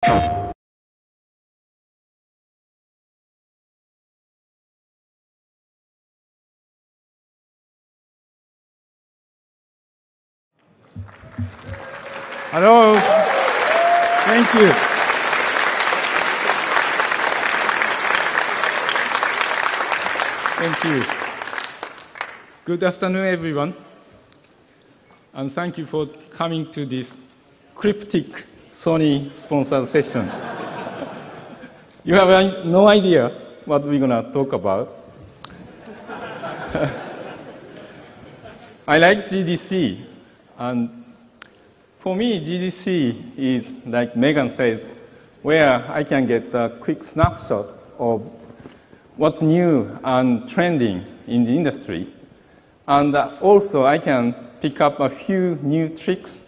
Hello. Thank you. Thank you. Good afternoon, everyone. And thank you for coming to this cryptic Sony-sponsored session. You have no idea what we're going to talk about. I like GDC, and for me, GDC is, like Megan says, where I can get a quick snapshot of what's new and trending in the industry. And also, I can pick up a few new tricks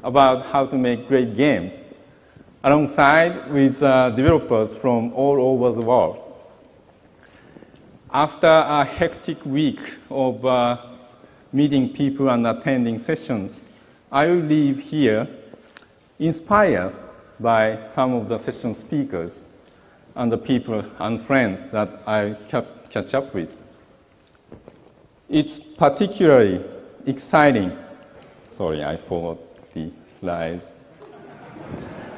about how to make great games, alongside with developers from all over the world. After a hectic week of meeting people and attending sessions, I will leave here inspired by some of the session speakers and the people and friends that I catch up with. It's particularly exciting. Sorry, I forgot the slides.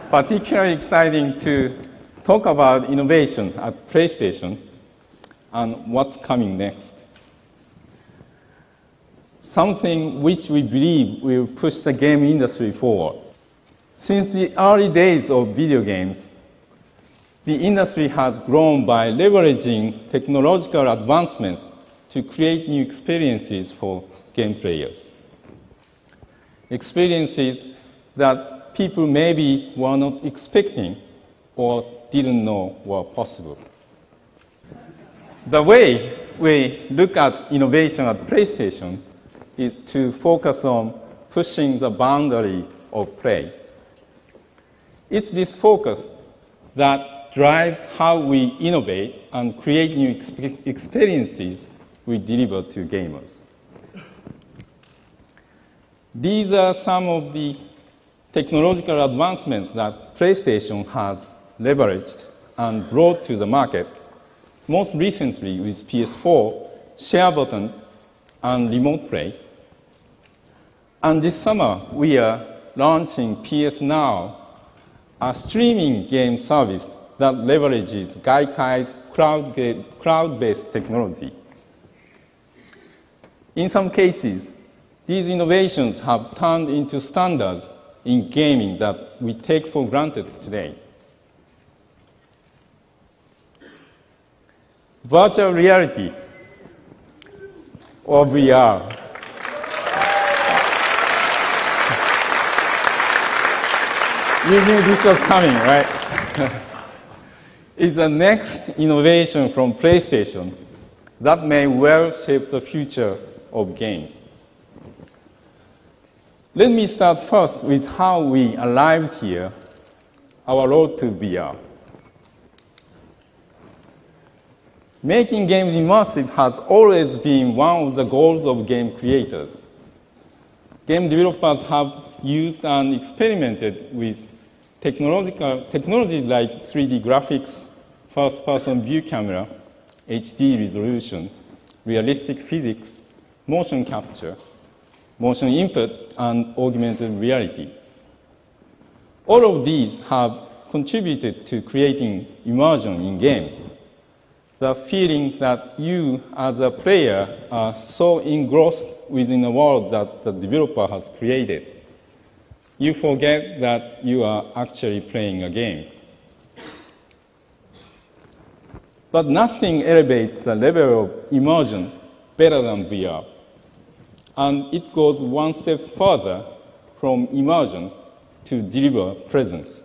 Particularly exciting to talk about innovation at PlayStation and what's coming next. Something which we believe will push the game industry forward. Since the early days of video games, the industry has grown by leveraging technological advancements to create new experiences for game players. Experiences that people maybe were not expecting or didn't know were possible. The way we look at innovation at PlayStation is to focus on pushing the boundary of play. It's this focus that drives how we innovate and create new experiences we deliver to gamers. These are some of the technological advancements that PlayStation has leveraged and brought to the market, most recently with PS4, share button, and remote play. And this summer, we are launching PS Now, a streaming game service that leverages Gaikai's cloud-based technology. In some cases, these innovations have turned into standards in gaming that we take for granted today. Virtual reality, or VR. You knew this was coming, right? It's the next innovation from PlayStation that may well shape the future of games. Let me start first with how we arrived here, our road to VR. Making games immersive has always been one of the goals of game creators. Game developers have used and experimented with technologies like 3D graphics, first-person view camera, HD resolution, realistic physics, motion capture, motion input, and augmented reality. All of these have contributed to creating immersion in games. The feeling that you, as a player, are so engrossed within the world that the developer has created, you forget that you are actually playing a game. But nothing elevates the level of immersion better than VR. And it goes one step further from immersion to deliver presence.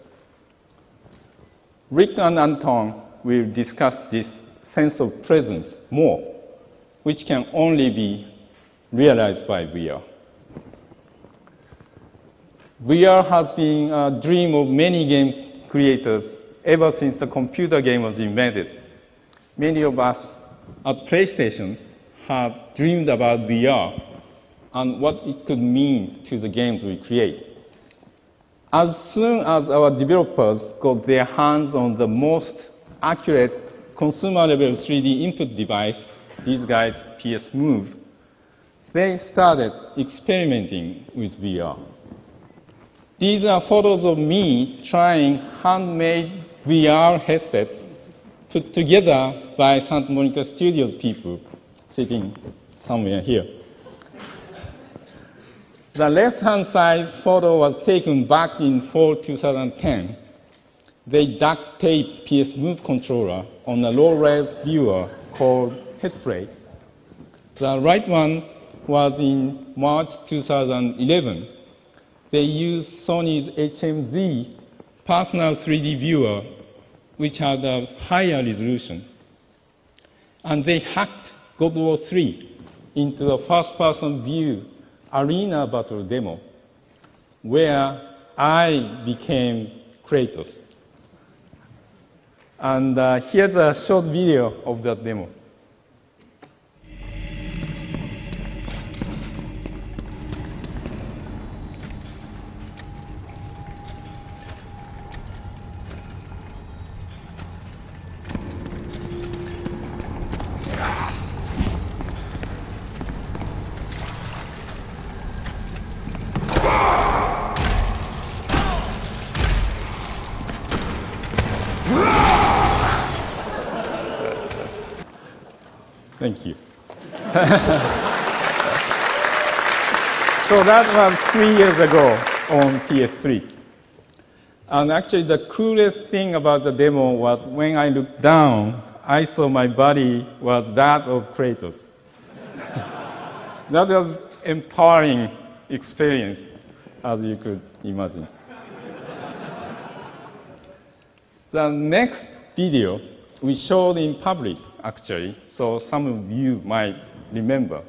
Rick and Anton will discuss this sense of presence more, which can only be realized by VR. VR has been a dream of many game creators ever since the computer game was invented. Many of us at PlayStation have dreamed about VR and what it could mean to the games we create. As soon as our developers got their hands on the most accurate consumer-level 3D input device, these guys, PS Move, they started experimenting with VR. These are photos of me trying handmade VR headsets put together by Santa Monica Studios people sitting somewhere here. The left-hand side photo was taken back in fall 2010. They duct taped PS Move controller on a low-res viewer called Headplay. The right one was in March 2011. They used Sony's HMZ personal 3D viewer, which had a higher resolution. And they hacked God of War 3 into a first-person view arena battle demo, where I became Kratos. And here's a short video of that demo. Thank you. So that was 3 years ago on PS3. And actually, the coolest thing about the demo was when I looked down, I saw my body was that of Kratos. That was empowering experience, as you could imagine. The next video we showed in public, actually, so some of you might remember.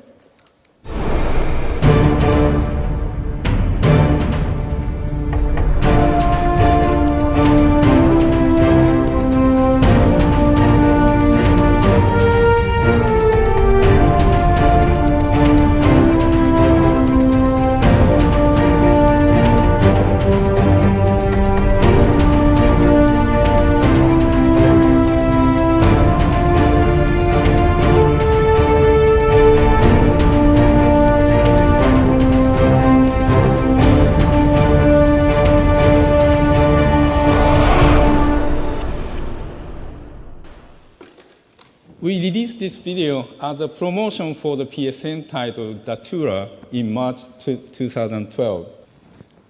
We released this video as a promotion for the PSN title Datura in March 2012.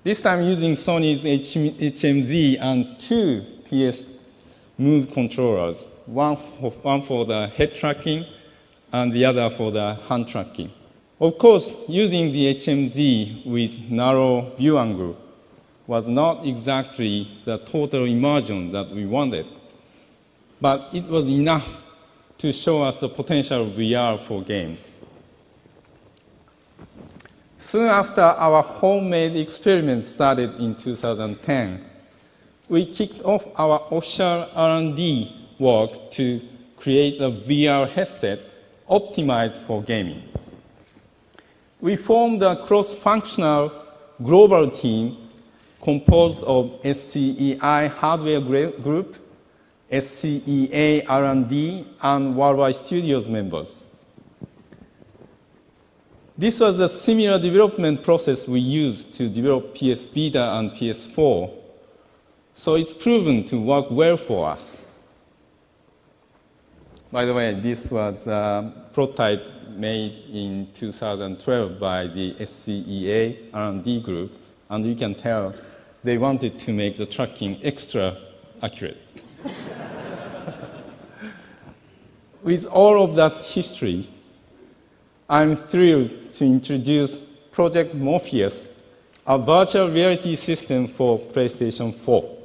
This time using Sony's HMZ and two PS Move controllers, one for the head tracking and the other for the hand tracking. Of course, using the HMZ with narrow view angle was not exactly the total immersion that we wanted, but it was enough to show us the potential of VR for games. Soon after our homemade experiment started in 2010, we kicked off our official R&D work to create a VR headset optimized for gaming. We formed a cross-functional global team composed of SCEI hardware group, SCEA R&D, and Worldwide Studios members. This was a similar development process we used to develop PS Vita and PS4, so it's proven to work well for us. By the way, this was a prototype made in 2012 by the SCEA R&D group, and you can tell they wanted to make the tracking extra accurate. With all of that history, I'm thrilled to introduce Project Morpheus, a virtual reality system for PlayStation 4.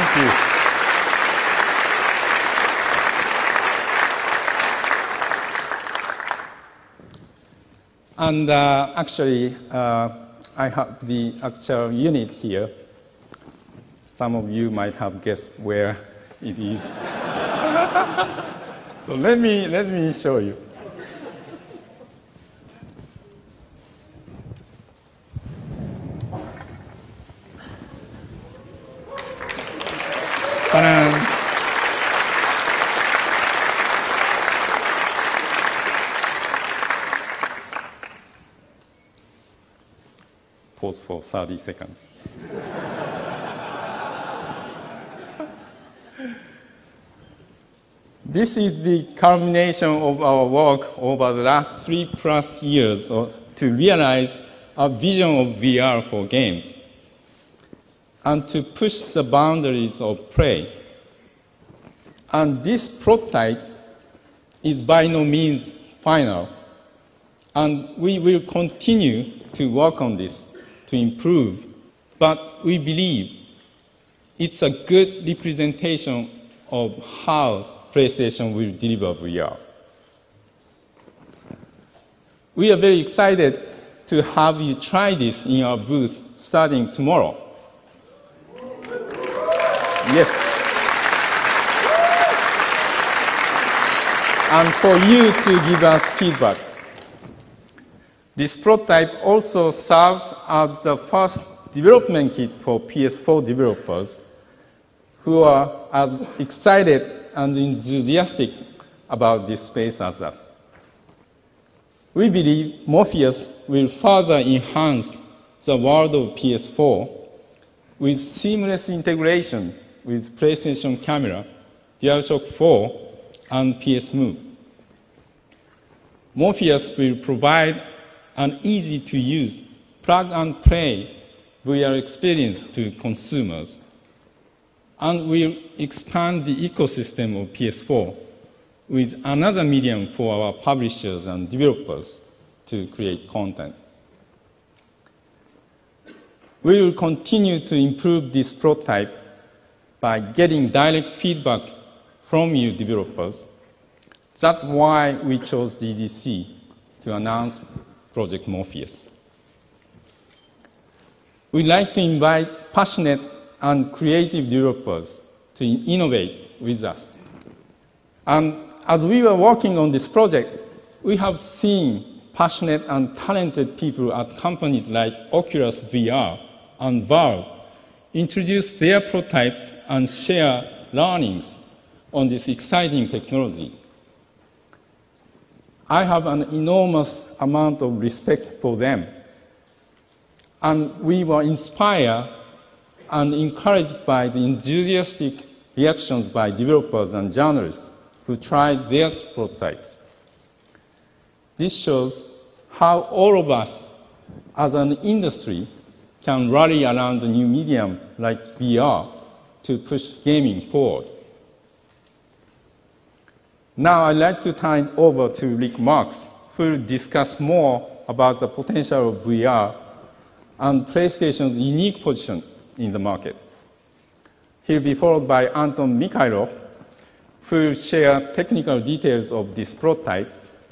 Thank you. And actually, I have the actual unit here. Some of you might have guessed where it is. So let me show you. Ta-da! Pause for 30 seconds. This is the culmination of our work over the last 3+ years to realize a vision of VR for games and to push the boundaries of play. And this prototype is by no means final, and we will continue to work on this to improve, but we believe it's a good representation of how PlayStation will deliver VR. We are very excited to have you try this in our booth starting tomorrow. Yes. And for you to give us feedback. This prototype also serves as the first development kit for PS4 developers who are as excited and enthusiastic about this space as us. We believe Morpheus will further enhance the world of PS4 with seamless integration with PlayStation Camera, DualShock 4, and PS Move. Morpheus will provide an easy-to-use, plug-and-play VR experience to consumers, and will expand the ecosystem of PS4 with another medium for our publishers and developers to create content. We will continue to improve this prototype by getting direct feedback from you developers. That's why we chose GDC to announce Project Morpheus. We'd like to invite passionate and creative developers to innovate with us. And as we were working on this project, we have seen passionate and talented people at companies like Oculus VR and Valve introduce their prototypes and share learnings on this exciting technology. I have an enormous amount of respect for them. And we were inspired and encouraged by the enthusiastic reactions by developers and journalists who tried their prototypes. This shows how all of us as an industry can rally around a new medium like VR to push gaming forward. Now I'd like to turn it over to Rick Marks, who will discuss more about the potential of VR and PlayStation's unique position in the market. He'll be followed by Anton Mikhailov, who will share technical details of this prototype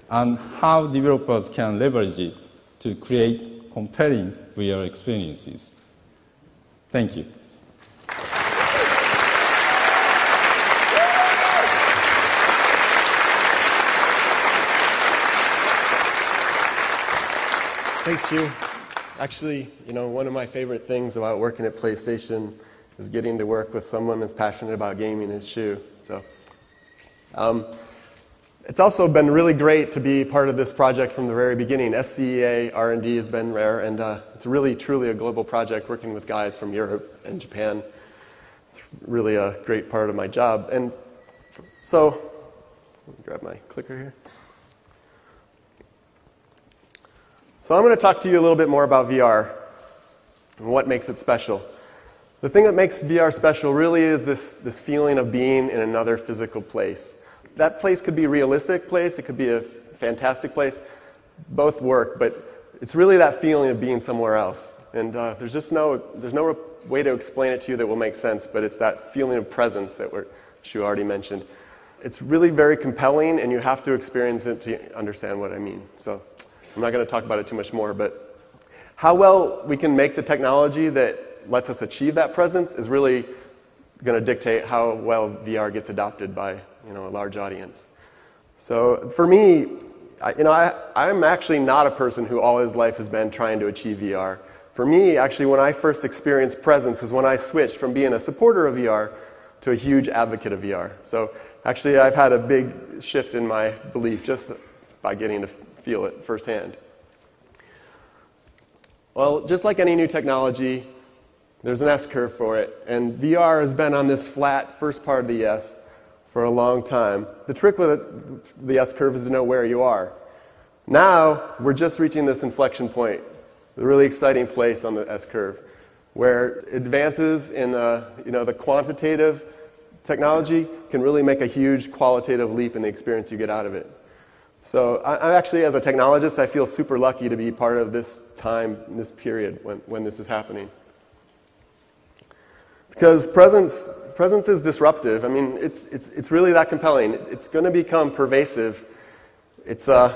and how developers can leverage it to create compelling VR experiences. Thank you. Thanks, Shu. Actually, one of my favorite things about working at PlayStation is getting to work with someone as passionate about gaming as Shu. So, it's also been really great to be part of this project from the very beginning. SCEA R&D has been rare, and it's really, truly a global project working with guys from Europe and Japan. It's really a great part of my job. And so, let me grab my clicker here. So I'm going to talk to you a little bit more about VR and what makes it special. The thing that makes VR special really is this feeling of being in another physical place. That place could be a realistic place, it could be a fantastic place. Both work, but it's really that feeling of being somewhere else. And there's no way to explain it to you that will make sense, but it's that feeling of presence that Shu already mentioned. It's really very compelling, and you have to experience it to understand what I mean. So I'm not going to talk about it too much more, but how well we can make the technology that lets us achieve that presence is really going to dictate how well VR gets adopted by a large audience. So for me, I'm actually not a person who all his life has been trying to achieve VR. For me, actually, when I first experienced presence is when I switched from being a supporter of VR to a huge advocate of VR. So actually, I've had a big shift in my belief just by getting to feel it firsthand. Well, just like any new technology, there's an S-curve for it. And VR has been on this flat first part of the S for a long time. The trick with the S-curve is to know where you are. Now, we're just reaching this inflection point, the really exciting place on the S-curve, where advances in the quantitative technology can really make a huge qualitative leap in the experience you get out of it. So I actually, as a technologist, I feel super lucky to be part of this time, this period when this is happening. Because presence is disruptive. I mean, it's really that compelling. It's going to become pervasive. It's going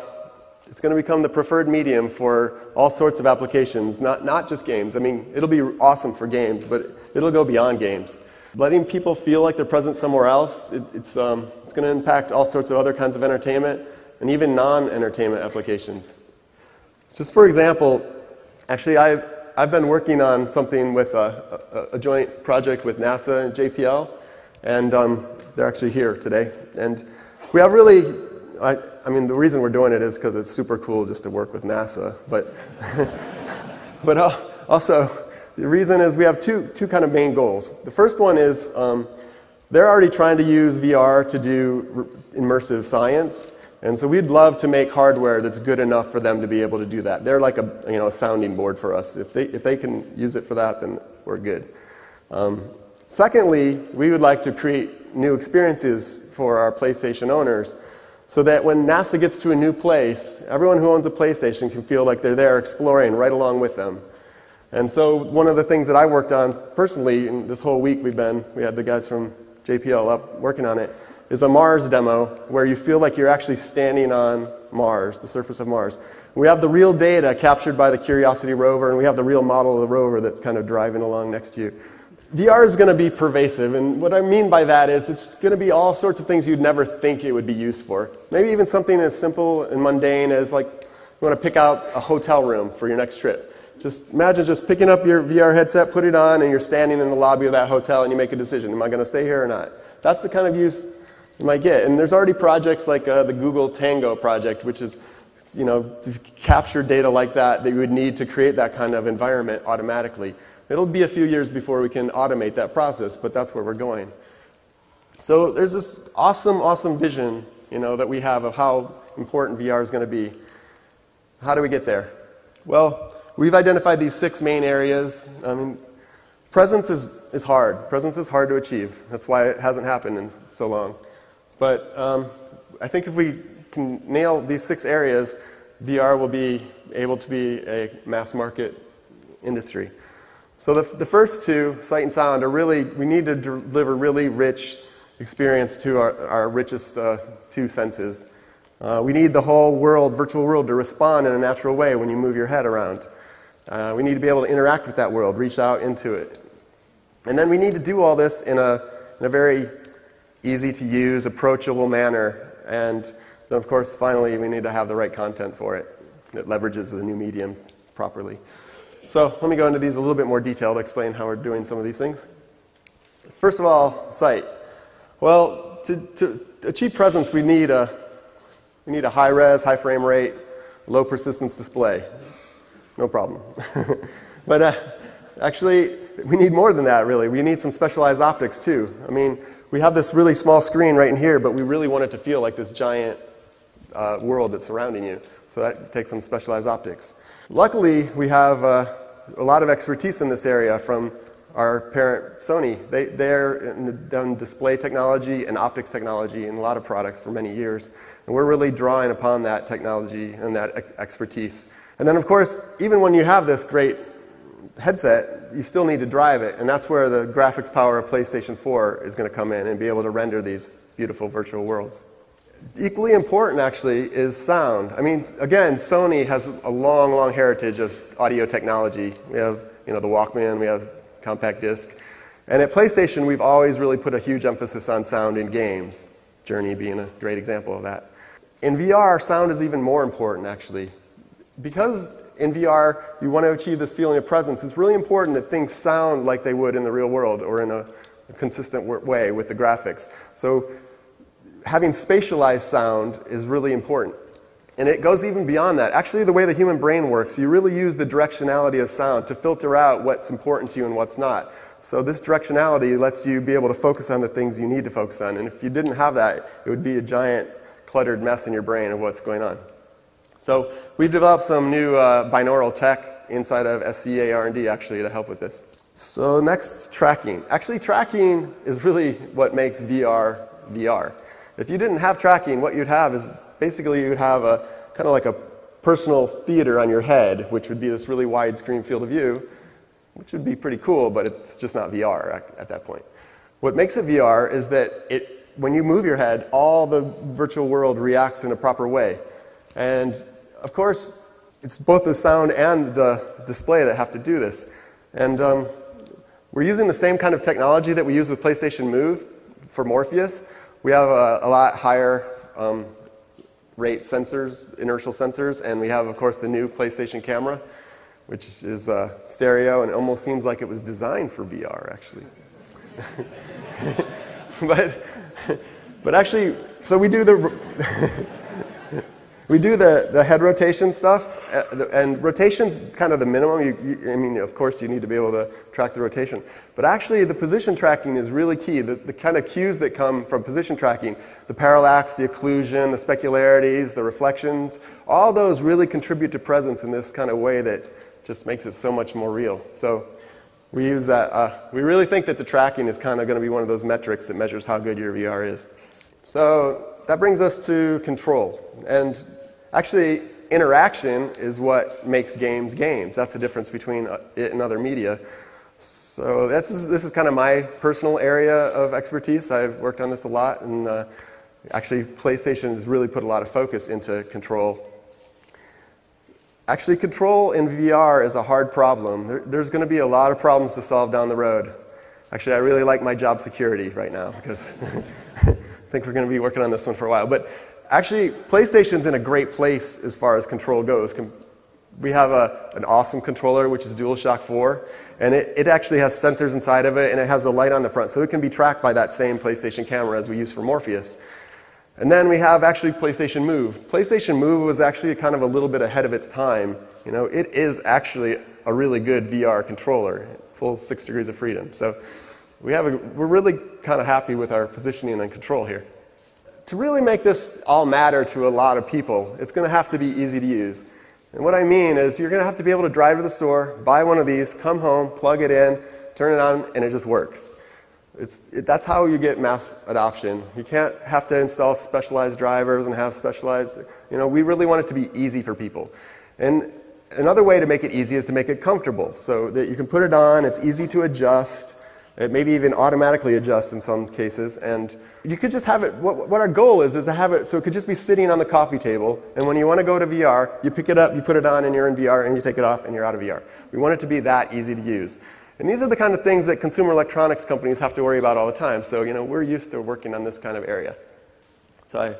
to become the preferred medium for all sorts of applications, not just games. I mean, it'll be awesome for games, but it'll go beyond games. Letting people feel like they're present somewhere else, it's going to impact all sorts of other kinds of entertainment and even non-entertainment applications. Just for example, actually I've been working on something with a joint project with NASA and JPL, and they're actually here today. And we have really, I mean, the reason we're doing it is because it's super cool just to work with NASA, but, but also the reason is we have two kind of main goals. The first one is they're already trying to use VR to do immersive science. And so we'd love to make hardware that's good enough for them to be able to do that. They're like a sounding board for us. If they can use it for that, then we're good. Secondly, we would like to create new experiences for our PlayStation owners so that when NASA gets to a new place, everyone who owns a PlayStation can feel like they're there exploring right along with them. And so one of the things that I worked on personally, in this whole week we had the guys from JPL up working on it, is a Mars demo where you feel like you're actually standing on Mars, the surface of Mars. We have the real data captured by the Curiosity rover, and we have the real model of the rover that's kind of driving along next to you. VR is going to be pervasive, and what I mean by that is it's going to be all sorts of things you'd never think it would be used for. Maybe even something as simple and mundane as like you want to pick out a hotel room for your next trip. Just imagine just picking up your VR headset, put it on, and you're standing in the lobby of that hotel and you make a decision. Am I going to stay here or not? That's the kind of use you might get. And there's already projects like the Google Tango project, which is, to capture data like that you would need to create that kind of environment automatically. It'll be a few years before we can automate that process, but that's where we're going. So there's this awesome, awesome vision, that we have of how important VR is going to be. How do we get there? Well, we've identified these 6 main areas. I mean, presence is hard. Presence is hard to achieve. That's why it hasn't happened in so long. But I think if we can nail these 6 areas, VR will be able to be a mass market industry. So the first 2, sight and sound, are really, we need to deliver really rich experience to our richest 2 senses. We need the whole world, virtual world, to respond in a natural way when you move your head around. We need to be able to interact with that world, reach out into it. And then we need to do all this in a very easy-to-use, approachable manner. And then, of course, finally, we need to have the right content for it that leverages the new medium properly. So let me go into these a little bit more detail to explain how we're doing some of these things. First of all, sight. Well, to achieve presence, we need a high-res, high frame rate, low persistence display. No problem. But actually, we need more than that, really. We need some specialized optics, too. I mean, we have this really small screen right in here, but we really want it to feel like this giant world that's surrounding you. So that takes some specialized optics. Luckily, we have a lot of expertise in this area from our parent, Sony. They're done display technology and optics technology in a lot of products for many years. And we're really drawing upon that technology and that expertise And then, of course, even when you have this great headset, you still need to drive it. And that's where the graphics power of PlayStation 4 is going to come in and be able to render these beautiful virtual worlds. Equally important, actually, is sound. I mean, again, Sony has a long, long heritage of audio technology. We have, the Walkman, we have compact disc. And at PlayStation, we've always really put a huge emphasis on sound in games, Journey being a great example of that. In VR, sound is even more important, actually. Because in VR, you want to achieve this feeling of presence, it's really important that things sound like they would in the real world or in a consistent way with the graphics. So having spatialized sound is really important. And it goes even beyond that. Actually, the way the human brain works, you really use the directionality of sound to filter out what's important to you and what's not. So this directionality lets you be able to focus on the things you need to focus on. And if you didn't have that, it would be a giant cluttered mess in your brain of what's going on. So we've developed some new binaural tech inside of SCEA R&D actually to help with this. So next, tracking. Actually, tracking is really what makes VR VR. If you didn't have tracking, what you'd have is basically you'd have a kind of like a personal theater on your head, which would be this really wide screen field of view, which would be pretty cool, but it's just not VR at that point. What makes it VR is that when you move your head, all the virtual world reacts in a proper way. And of course, it's both the sound and the display that have to do this. And we're using the same kind of technology that we use with PlayStation Move for Morpheus. We have a lot higher rate sensors, inertial sensors, and we have, of course, the new PlayStation camera, which is stereo, and it almost seems like it was designed for VR, actually. but actually, so we do the head rotation stuff, and rotation's kind of the minimum. I mean, of course, you need to be able to track the rotation. But actually, the position tracking is really key. The kind of cues that come from position tracking, the parallax, the occlusion, the specularities, the reflections, all those really contribute to presence in this kind of way that just makes it so much more real. So we use that. We really think that the tracking is kind of going to be one of those metrics that measures how good your VR is. So that brings us to control. And actually, interaction is what makes games games. That's the difference between it and other media. So this is kind of my personal area of expertise. I've worked on this a lot, and actually PlayStation has really put a lot of focus into control. Actually, control in VR is a hard problem. There's going to be a lot of problems to solve down the road. Actually, I really like my job security right now because I think we're going to be working on this one for a while. But actually, PlayStation's in a great place as far as control goes. We have an awesome controller, which is DualShock 4, and it actually has sensors inside of it, and it has a light on the front, so it can be tracked by that same PlayStation camera as we use for Morpheus. And then we have actually PlayStation Move. PlayStation Move was actually kind of a little bit ahead of its time. It is actually a really good VR controller, full 6 degrees of freedom. So we're really kind of happy with our positioning and control here. To really make this all matter to a lot of people, it's going to have to be easy to use. And what I mean is you're going to have to be able to drive to the store, buy one of these, come home, plug it in, turn it on, and it just works. That's how you get mass adoption. You can't have to install specialized drivers and have specialized, we really want it to be easy for people. And another way to make it easy is to make it comfortable so that you can put it on, it's easy to adjust, it maybe even automatically adjusts in some cases, and you could just have it, what our goal is to have it so it could just be sitting on the coffee table, and when you want to go to VR, you pick it up, you put it on, and you're in VR, and you take it off, and you're out of VR. We want it to be that easy to use. And these are the kind of things that consumer electronics companies have to worry about all the time. So, we're used to working on this kind of area. So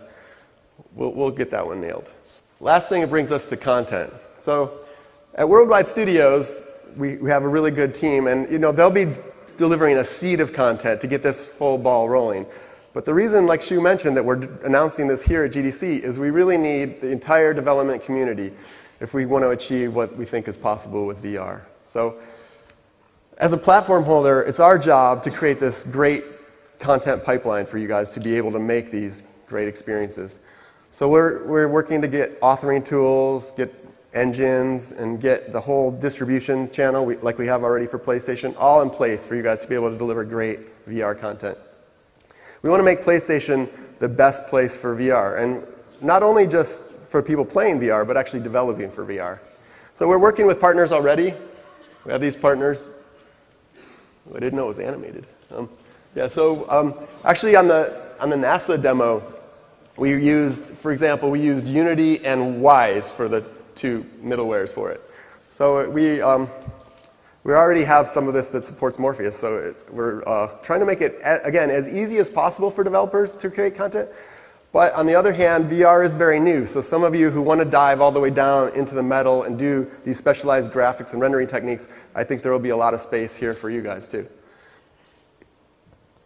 we'll get that one nailed. Last thing, it brings us to content. So at Worldwide Studios, we have a really good team, and they'll be delivering a seed of content to get this whole ball rolling. But the reason, like Shu mentioned, that we're announcing this here at GDC is we really need the entire development community if we want to achieve what we think is possible with VR. So as a platform holder, it's our job to create this great content pipeline for you guys to be able to make these great experiences. So we're working to get authoring tools, get engines, and get the whole distribution channel, like we have already for PlayStation, all in place for you guys to be able to deliver great VR content. We want to make PlayStation the best place for VR, and not only just for people playing VR, but actually developing for VR. So we're working with partners already. We have these partners. I didn't know it was animated. Yeah, so actually on the NASA demo, we used, for example, we used Unity and Wise for the two middlewares for it. So we already have some of this that supports Morpheus. So we're trying to make it, again, as easy as possible for developers to create content. But on the other hand, VR is very new. So some of you who want to dive all the way down into the metal and do these specialized graphics and rendering techniques, I think there will be a lot of space here for you guys too.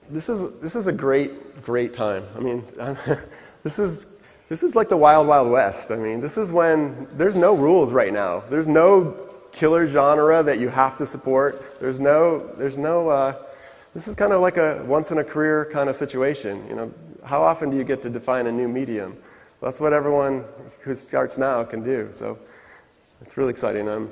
This is a great time. I mean, this is like the wild, wild west. I mean, this is when there's no rules right now. There's no killer genre that you have to support. This is kind of like a once in a career kind of situation. You know, how often do you get to define a new medium? That's what everyone who starts now can do. So it's really exciting.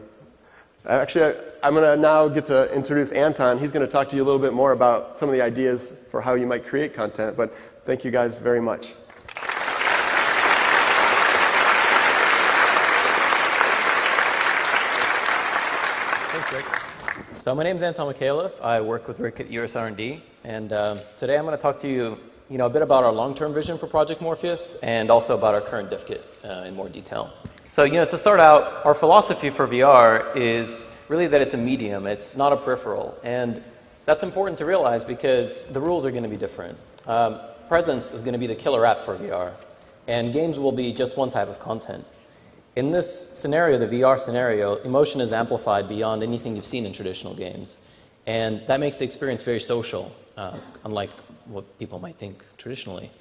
Actually, I'm going to now get to introduce Anton. He's going to talk to you a little bit more about some of the ideas for how you might create content. But thank you guys very much. Thanks, Rick. So my name is Anton Mikhailov. I work with Rick at US R&D. And today I'm going to talk to you, a bit about our long-term vision for Project Morpheus and also about our current diff kit in more detail. So, to start out, our philosophy for VR is really that it's a medium. It's not a peripheral. And that's important to realize because the rules are going to be different. Presence is going to be the killer app for VR. And games will be just one type of content. In this scenario, the VR scenario, emotion is amplified beyond anything you've seen in traditional games. And that makes the experience very social, unlike what people might think traditionally.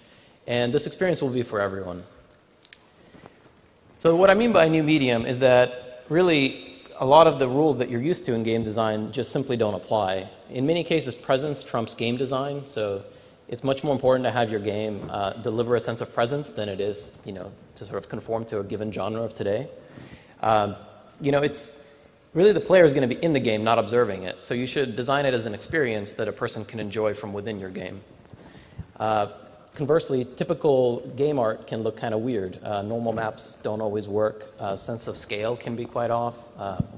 And this experience will be for everyone. So what I mean by new medium is that really a lot of the rules that you're used to in game design just simply don't apply. In many cases, presence trumps game design, so it's much more important to have your game deliver a sense of presence than it is, to sort of conform to a given genre of today. It's really the player is going to be in the game, not observing it. So you should design it as an experience that a person can enjoy from within your game. Conversely, typical game art can look kind of weird. Normal maps don't always work. Sense of scale can be quite off.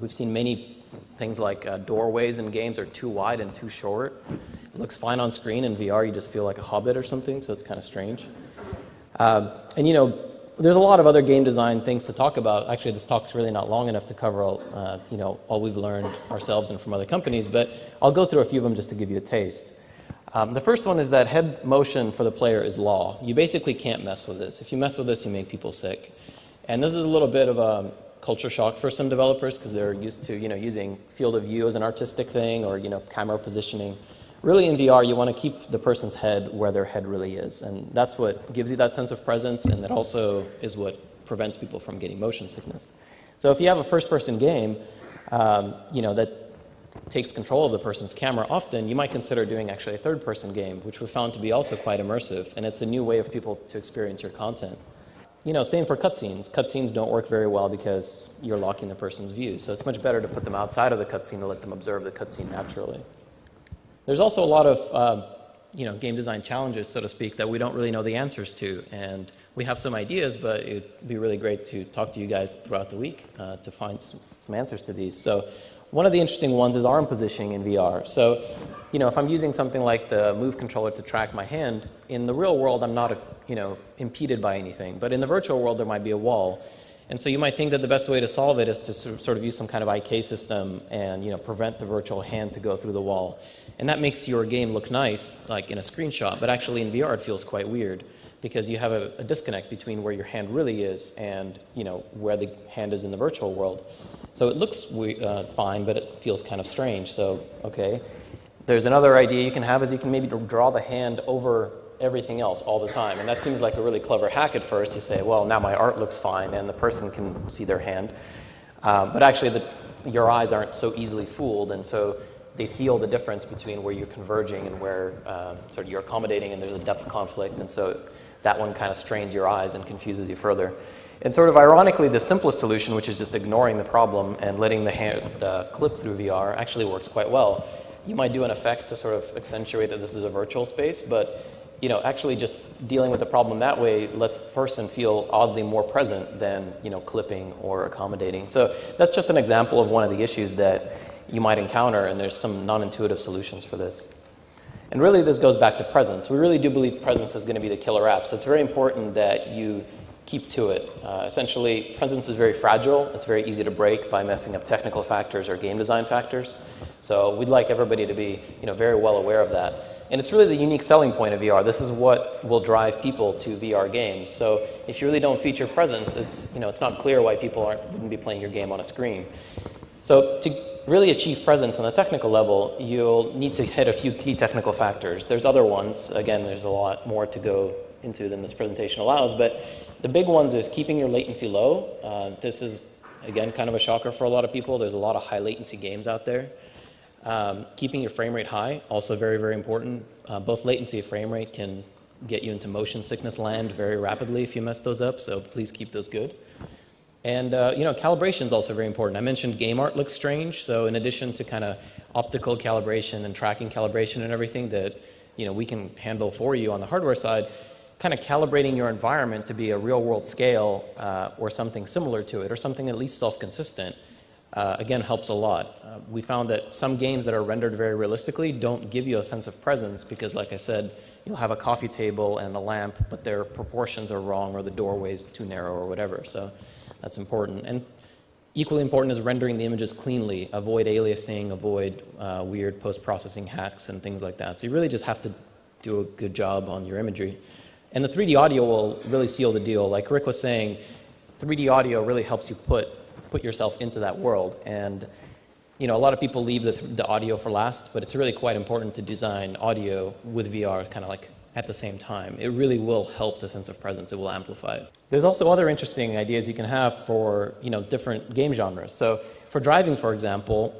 We've seen many things like doorways in games are too wide and too short. It looks fine on screen. In VR, you just feel like a hobbit or something, so it's kind of strange. There's a lot of other game design things to talk about. Actually, this talk's really not long enough to cover all we've learned ourselves and from other companies, but I'll go through a few of them just to give you a taste. The first one is that head motion for the player is law. You basically can't mess with this. If you mess with this, you make people sick. And this is a little bit of a culture shock for some developers because they're used to using field of view as an artistic thing or camera positioning. Really in VR, you want to keep the person's head where their head really is. And that's what gives you that sense of presence, and that also is what prevents people from getting motion sickness. So if you have a first-person game, that takes control of the person's camera, often you might consider doing actually a third-person game, which we found to be also quite immersive, and it's a new way of people to experience your content. Same for cutscenes. Cutscenes don't work very well because you're locking the person's view, so it's much better to put them outside of the cutscene to let them observe the cutscene naturally. There's also a lot of game design challenges, so to speak, that we don't really know the answers to, and we have some ideas, but it'd be really great to talk to you guys throughout the week to find some answers to these. So one of the interesting ones is arm positioning in VR. So, if I'm using something like the Move controller to track my hand, in the real world I'm not, impeded by anything. But in the virtual world there might be a wall. And so you might think that the best way to solve it is to sort of use some kind of IK system and, prevent the virtual hand to go through the wall. And that makes your game look nice, like in a screenshot, but actually in VR it feels quite weird because you have a disconnect between where your hand really is and, where the hand is in the virtual world. So it looks fine, but it feels kind of strange. So, okay. There's another idea you can have is you can maybe draw the hand over everything else all the time. And that seems like a really clever hack at first. You say, well, now my art looks fine and the person can see their hand. But actually, your eyes aren't so easily fooled. And so they feel the difference between where you're converging and where sort of you're accommodating, and there's a depth conflict. And so that one kind of strains your eyes and confuses you further. And sort of ironically, the simplest solution, which is just ignoring the problem and letting the hand clip through VR, actually works quite well. You might do an effect to sort of accentuate that this is a virtual space, but actually just dealing with the problem that way lets the person feel oddly more present than, clipping or accommodating. So that's just an example of one of the issues that you might encounter, and there's some non-intuitive solutions for this. And really, this goes back to presence. We really do believe presence is going to be the killer app, so it's very important that you keep to it. Essentially, presence is very fragile. It's very easy to break by messing up technical factors or game design factors. So we'd like everybody to be, very well aware of that. And it's really the unique selling point of VR. This is what will drive people to VR games. So if you really don't feature presence, it's not clear why people wouldn't be playing your game on a screen. So to really achieve presence on the technical level, you'll need to hit a few key technical factors. There's other ones. Again, there's a lot more to go into than this presentation allows, but the big ones is keeping your latency low. This is, again, kind of a shocker for a lot of people. There's a lot of high latency games out there. Keeping your frame rate high, also very, very important. Both latency and frame rate can get you into motion sickness land very rapidly if you mess those up, so please keep those good. And calibration is also very important. I mentioned game art looks strange, so in addition to kind of optical calibration and tracking calibration and everything that we can handle for you on the hardware side, kind of calibrating your environment to be a real-world scale or something similar to it, or something at least self-consistent, again, helps a lot. We found that some games that are rendered very realistically don't give you a sense of presence because, like I said, you'll have a coffee table and a lamp, but their proportions are wrong or the doorway's too narrow or whatever. So that's important. And equally important is rendering the images cleanly. Avoid aliasing, avoid weird post-processing hacks and things like that. So you really just have to do a good job on your imagery. And the 3D audio will really seal the deal. Like Rick was saying, 3D audio really helps you put yourself into that world. And a lot of people leave the audio for last, but it's really quite important to design audio with VR kind of like at the same time. It really will help the sense of presence. It will amplify it. There's also other interesting ideas you can have for different game genres. So for driving, for example,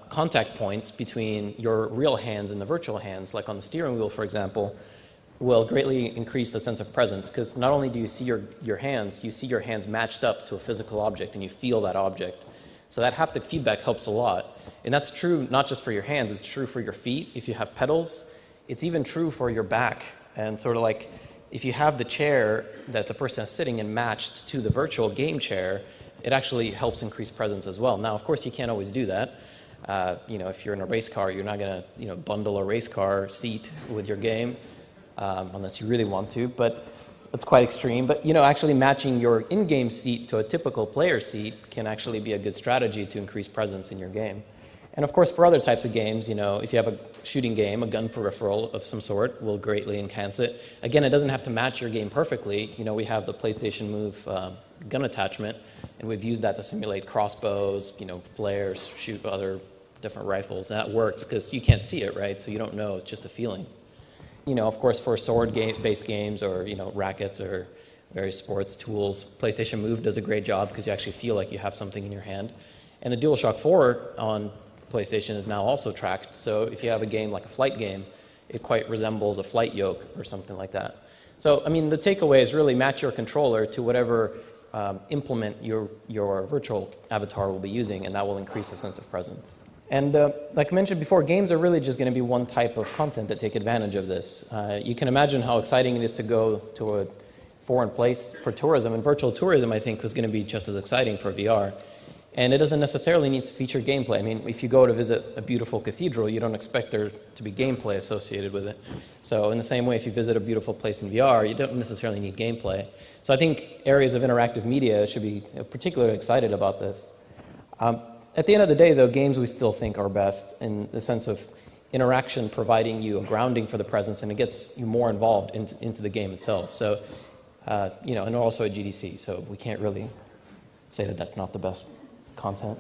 contact points between your real hands and the virtual hands, like on the steering wheel, for example, will greatly increase the sense of presence, because not only do you see your hands, you see your hands matched up to a physical object and you feel that object. So that haptic feedback helps a lot. And that's true not just for your hands, it's true for your feet if you have pedals. It's even true for your back. And sort of like if you have the chair that the person is sitting in matched to the virtual game chair, it actually helps increase presence as well. Now, of course, you can't always do that. If you're in a race car, you're not going to bundle a race car seat with your game. Unless you really want to, but it's quite extreme. But actually matching your in-game seat to a typical player seat can actually be a good strategy to increase presence in your game. And of course, for other types of games, if you have a shooting game, a gun peripheral of some sort will greatly enhance it. Again, it doesn't have to match your game perfectly. We have the PlayStation Move gun attachment, and we've used that to simulate crossbows, flares, shoot other different rifles. And that works because you can't see it, right? So you don't know, it's just a feeling. Of course, for sword-based games or, rackets or various sports tools, PlayStation Move does a great job because you actually feel like you have something in your hand. And the DualShock 4 on PlayStation is now also tracked. So if you have a game like a flight game, it quite resembles a flight yoke or something like that. So, the takeaway is really match your controller to whatever implement your virtual avatar will be using, and that will increase the sense of presence. And like I mentioned before, games are really just going to be one type of content that take advantage of this. You can imagine how exciting it is to go to a foreign place for tourism, and virtual tourism, I think, was going to be just as exciting for VR. And it doesn't necessarily need to feature gameplay. If you go to visit a beautiful cathedral, you don't expect there to be gameplay associated with it. So in the same way, if you visit a beautiful place in VR, you don't necessarily need gameplay. So I think areas of interactive media should be particularly excited about this. At the end of the day, though, games we still think are best in the sense of interaction providing you a grounding for the presence, and it gets you more involved into the game itself. So, and also at GDC, so we can't really say that that's not the best content.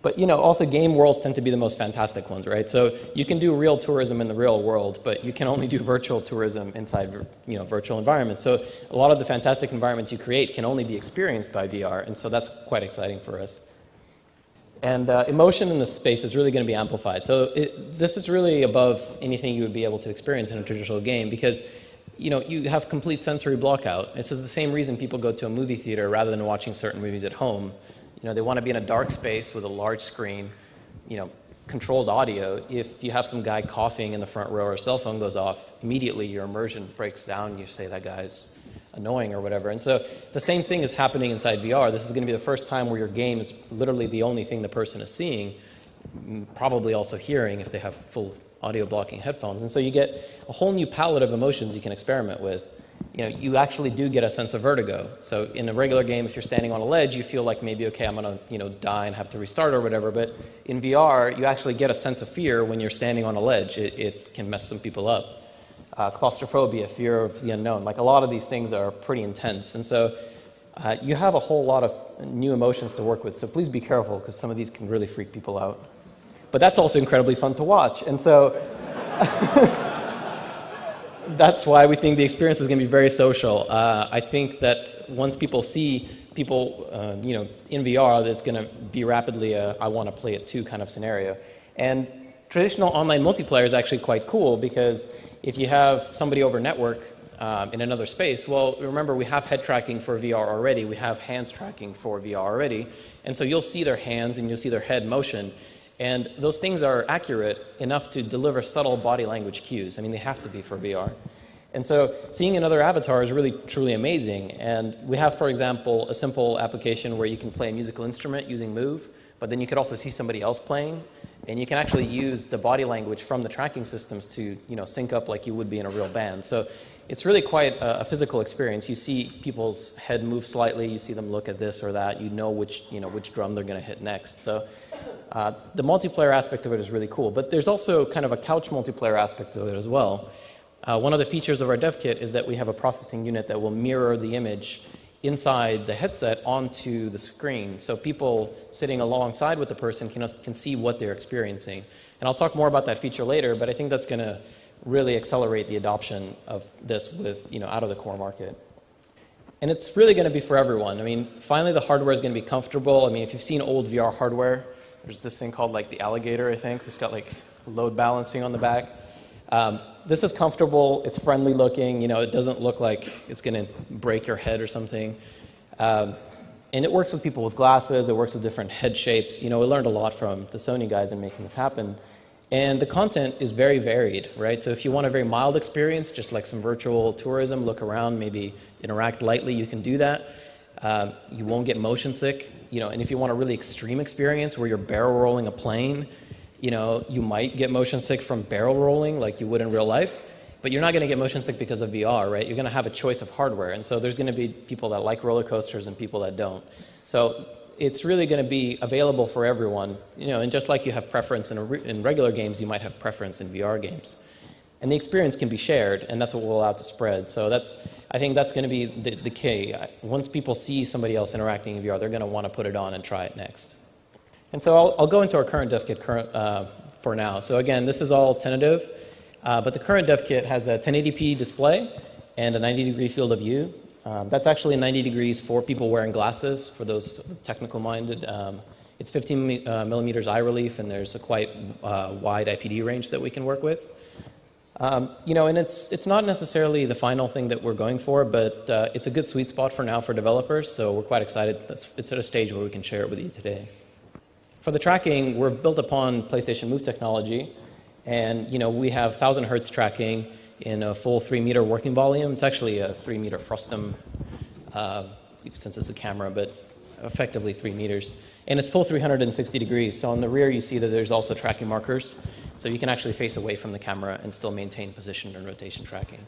But also game worlds tend to be the most fantastic ones, right? So you can do real tourism in the real world, but you can only do virtual tourism inside virtual environments. So a lot of the fantastic environments you create can only be experienced by VR, and so that's quite exciting for us. And emotion in this space is really going to be amplified. So this is really above anything you would be able to experience in a traditional game, because you have complete sensory blockout. This is the same reason people go to a movie theater rather than watching certain movies at home. They want to be in a dark space with a large screen, controlled audio. If you have some guy coughing in the front row or a cell phone goes off, immediately your immersion breaks down. You say that guy's annoying or whatever. And so the same thing is happening inside VR. This is going to be the first time where your game is literally the only thing the person is seeing, probably also hearing if they have full audio blocking headphones. And so you get a whole new palette of emotions you can experiment with. You actually do get a sense of vertigo. So in a regular game, if you're standing on a ledge, you feel like maybe, okay, I'm going to die and have to restart or whatever. But in VR, you actually get a sense of fear when you're standing on a ledge. It can mess some people up. Claustrophobia, fear of the unknown. Like, a lot of these things are pretty intense. And so you have a whole lot of new emotions to work with. So please be careful, because some of these can really freak people out. But that's also incredibly fun to watch. And so that's why we think the experience is going to be very social. I think that once people see people in VR, it's going to be rapidly a I want to play it too kind of scenario. And traditional online multiplayer is actually quite cool, because if you have somebody over network in another space, well, remember, we have head tracking for VR already. We have hands tracking for VR already. And so you'll see their hands and you'll see their head motion. And those things are accurate enough to deliver subtle body language cues. I mean, they have to be for VR. And so seeing another avatar is really, truly amazing. And we have, for example, a simple application where you can play a musical instrument using Move, but then you could also see somebody else playing. And you can actually use the body language from the tracking systems to sync up like you would be in a real band. So it's really quite a physical experience. You see people's head move slightly. You see them look at this or that. You know which drum they're going to hit next. So the multiplayer aspect of it is really cool. But there's also kind of a couch multiplayer aspect of it as well. One of the features of our dev kit is that we have a processing unit that will mirror the image inside the headset onto the screen. So people sitting alongside with the person can see what they're experiencing. And I'll talk more about that feature later, but I think that's going to really accelerate the adoption of this with, out of the core market. And it's really going to be for everyone. I mean, finally the hardware is going to be comfortable. I mean, if you've seen old VR hardware, there's this thing called like the Alligator, I think. It's got like load balancing on the back. This is comfortable. It's friendly looking. It doesn't look like it's going to break your head or something. And it works with people with glasses. It works with different head shapes. We learned a lot from the Sony guys in making this happen. And the content is very varied, right? So if you want a very mild experience, just like some virtual tourism, look around, maybe interact lightly, you can do that. You won't get motion sick. And if you want a really extreme experience where you're barrel rolling a plane, you might get motion sick from barrel rolling like you would in real life, but you're not going to get motion sick because of VR, right? You're going to have a choice of hardware. And so there's going to be people that like roller coasters and people that don't. So it's really going to be available for everyone, and just like you have preference in regular games, you might have preference in VR games. And the experience can be shared, and that's what we'll allow to spread. So I think that's going to be the key. Once people see somebody else interacting in VR, they're going to want to put it on and try it next. And so I'll go into our current dev kit for now. So again, this is all tentative, but the current dev kit has a 1080p display and a 90-degree field of view. That's actually 90 degrees for people wearing glasses, for those technical-minded. It's 15 millimeters eye relief, and there's a quite wide IPD range that we can work with. And it's not necessarily the final thing that we're going for, but it's a good sweet spot for now for developers, so we're quite excited. It's at a stage where we can share it with you today. For the tracking, we're built upon PlayStation Move technology, and we have 1,000 hertz tracking in a full 3-meter working volume. It's actually a 3-meter frustum, since it's a camera, but effectively 3 meters. And it's full 360 degrees. So on the rear, you see that there's also tracking markers. So you can actually face away from the camera and still maintain position and rotation tracking.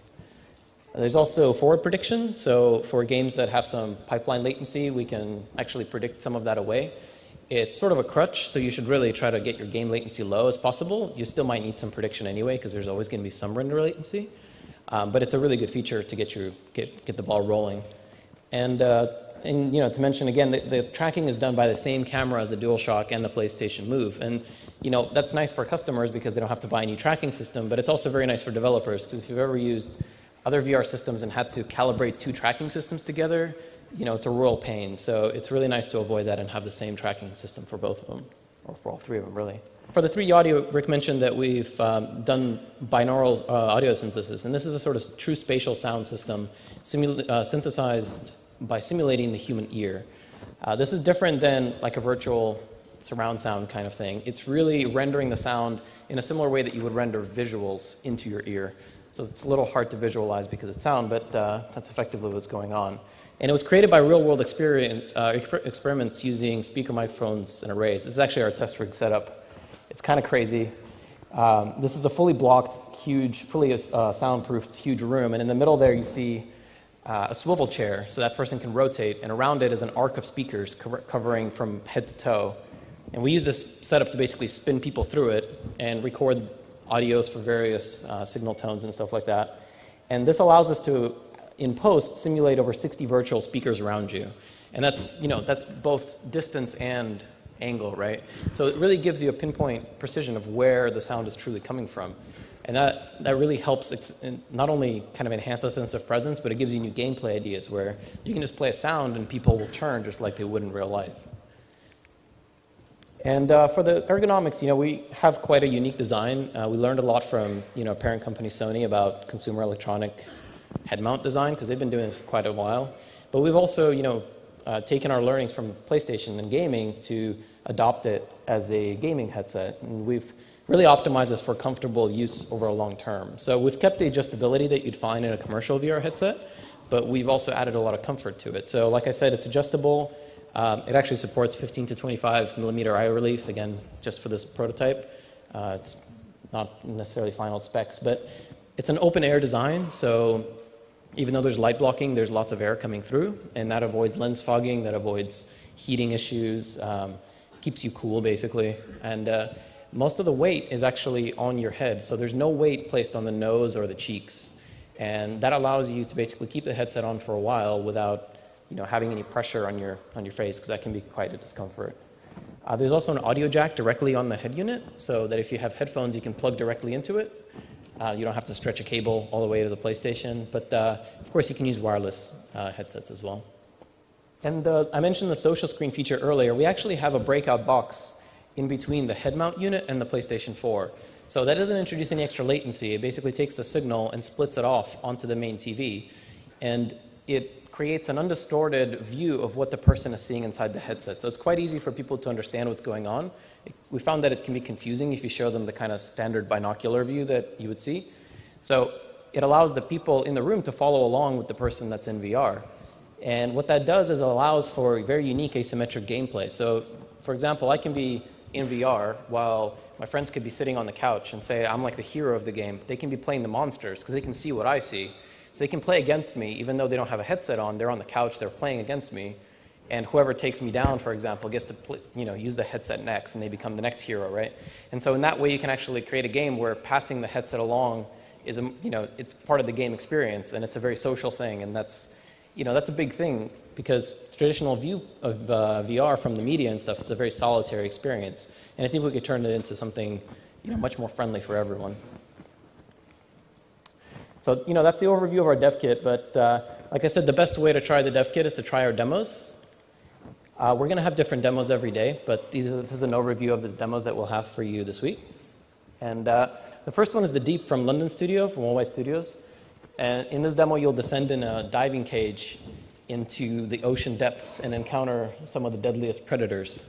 There's also forward prediction. So for games that have some pipeline latency, we can actually predict some of that away. It's sort of a crutch, so you should really try to get your game latency low as possible. You still might need some prediction anyway, because there's always going to be some render latency. But it's a really good feature to get the ball rolling. And to mention again, the tracking is done by the same camera as the DualShock and the PlayStation Move. And that's nice for customers because they don't have to buy a new tracking system, but it's also very nice for developers, because if you've ever used other VR systems and had to calibrate 2 tracking systems together, it's a royal pain. So it's really nice to avoid that and have the same tracking system for both of them, or for all 3 of them, really. For the 3D audio, Rick mentioned that we've done binaural audio synthesis, and this is a sort of true spatial sound system synthesized by simulating the human ear. This is different than like a virtual surround sound kind of thing. It's really rendering the sound in a similar way that you would render visuals into your ear. So it's a little hard to visualize because of sound, but that's effectively what's going on. And it was created by real-world experiments using speaker microphones and arrays. This is actually our test rig setup. It's kind of crazy. This is a fully blocked, huge, fully soundproofed, huge room. And in the middle there, you see a swivel chair, so that person can rotate. And around it is an arc of speakers covering from head to toe. And we use this setup to basically spin people through it and record audios for various signal tones and stuff like that. And this allows us to, in post, simulate over 60 virtual speakers around you. And that's, that's both distance and angle, right? So it really gives you a pinpoint precision of where the sound is truly coming from. And that really helps not only kind of enhance a sense of presence, but it gives you new gameplay ideas where you can just play a sound and people will turn just like they would in real life. And for the ergonomics, we have quite a unique design. We learned a lot from, parent company Sony about consumer electronic head mount design, because they've been doing this for quite a while. But we've also, taken our learnings from PlayStation and gaming to adopt it as a gaming headset. And we've really optimized this for comfortable use over a long term. So we've kept the adjustability that you'd find in a commercial VR headset, but we've also added a lot of comfort to it. So like I said, it's adjustable. It actually supports 15 to 25 millimeter eye relief, again, just for this prototype. It's not necessarily final specs, but it's an open air design, so even though there's light blocking, there's lots of air coming through, and that avoids lens fogging, that avoids heating issues, keeps you cool, basically. And most of the weight is actually on your head, so there's no weight placed on the nose or the cheeks. And that allows you to basically keep the headset on for a while without having any pressure on your face, because that can be quite a discomfort. There's also an audio jack directly on the head unit, so that if you have headphones, you can plug directly into it. You don't have to stretch a cable all the way to the PlayStation, but of course you can use wireless headsets as well. And I mentioned the social screen feature earlier. We actually have a breakout box in between the head mount unit and the PlayStation 4. So that doesn't introduce any extra latency. It basically takes the signal and splits it off onto the main TV. And it creates an undistorted view of what the person is seeing inside the headset. So it's quite easy for people to understand what's going on. We found that it can be confusing if you show them the kind of standard binocular view that you would see. So it allows the people in the room to follow along with the person that's in VR. And what that does is it allows for very unique asymmetric gameplay. So, for example, I can be in VR while my friends could be sitting on the couch and say, I'm like the hero of the game. They can be playing the monsters because they can see what I see. So they can play against me, even though they don't have a headset on. They're on the couch, they're playing against me. And whoever takes me down, for example, gets to use the headset next, and they become the next hero, right? And so in that way, you can actually create a game where passing the headset along is, it's part of the game experience, and it's a very social thing. And that's a big thing, because traditional view of VR from the media and stuff is a very solitary experience. And I think we could turn it into something, much more friendly for everyone. So, that's the overview of our dev kit, but like I said, the best way to try the dev kit is to try our demos. We're going to have different demos every day, but this is an overview of the demos that we'll have for you this week. And the first one is the Deep from London Studio, from Worldwide Studios. And in this demo, you'll descend in a diving cage into the ocean depths and encounter some of the deadliest predators.